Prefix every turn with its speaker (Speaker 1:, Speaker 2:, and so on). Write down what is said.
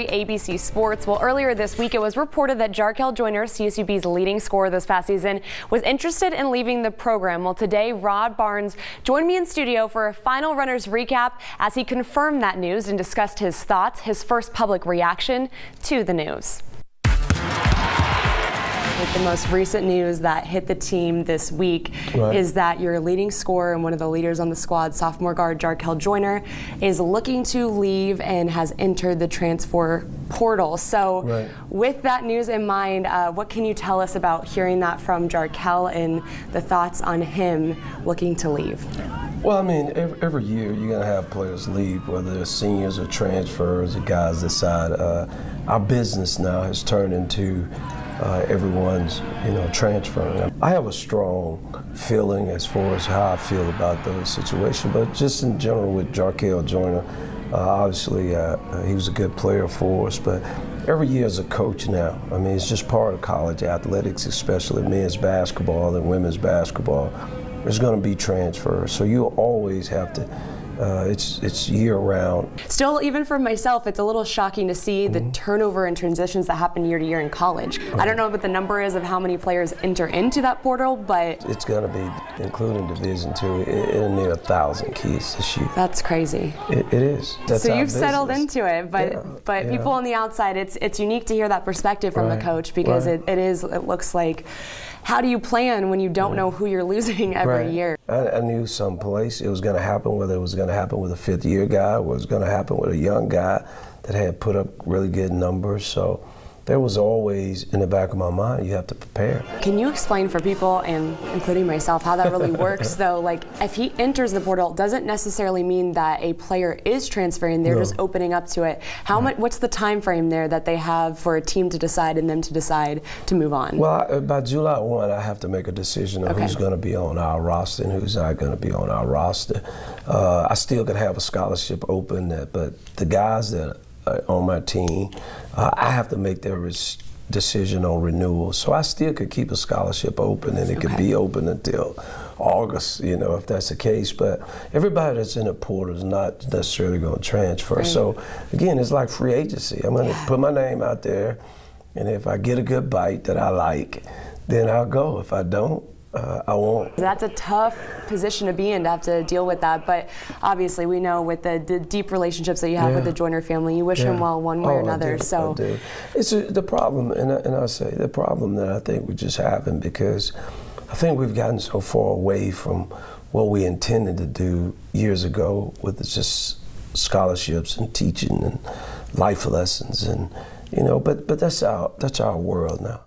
Speaker 1: ABC Sports. Well, earlier this week, it was reported that Jarkel Joiner, CSUB's leading scorer this past season, was interested in leaving the program. Well, today, Rod Barnes joined me in studio for a final runners recap as he confirmed that news and discussed his thoughts, his first public reaction to the news. The most recent news that hit the team this week is that your leading scorer and one of the leaders on the squad, sophomore guard Jarkel Joiner, is looking to leave and has entered the transfer portal. So with that news in mind, what can you tell us about hearing that from Jarkel and the thoughts on him looking to leave?
Speaker 2: Well, I mean, every year you're going to have players leave, whether they're seniors or transfers or guys decide. Our business now has turned into everyone's, transferring. I have a strong feeling as far as how I feel about those situations, but just in general with Jarkel Joiner, obviously he was a good player for us, but every year as a coach now, I mean, it's just part of college athletics, especially men's basketball and women's basketball. There's going to be transfers, so you always have to. It's year-round. Still, even for myself, it's a little shocking to see the turnover and transitions that happen year to year in college. I don't know what the number is of how many players enter into that portal, but it's going to be, including Division II, it'll need 1,000 kids this year. That's crazy. It is. That's so you've settled into it, but people on the outside, it's unique to hear that perspective from a coach because it looks like, how do you plan when you don't know who you're losing every year? I knew someplace it was going to happen, whether it was going to happen with a fifth-year guy or it was going to happen with a young guy that had put up really good numbers. So there was always in the back of my mind, you have to prepare. Can you explain for people, and including myself, how that really works, though? Like, if he enters the portal, doesn't necessarily mean that a player is transferring. They're just opening up to it. How much? What's the time frame there that they have for a team to decide and them to decide to move on? Well, by July 1, I have to make a decision on who's going to be on our roster and who's not going to be on our roster. I still could have a scholarship open, but the guys that on my team, I have to make their decision on renewal. So I still could keep a scholarship open, and it could be open until August, if that's the case. But everybody that's in the portal is not necessarily going to transfer. So again, it's like free agency. I'm going to put my name out there, and if I get a good bite that I like, then I'll go. If I don't, I won't. That's a tough position to be in, to have to deal with that, but obviously we know with the deep relationships that you have with the Joiner family, you wish him well one way or another. I do. It's the problem, and I say the problem that I think we're just having, because I think we've gotten so far away from what we intended to do years ago with just scholarships and teaching and life lessons, and but that's our world now.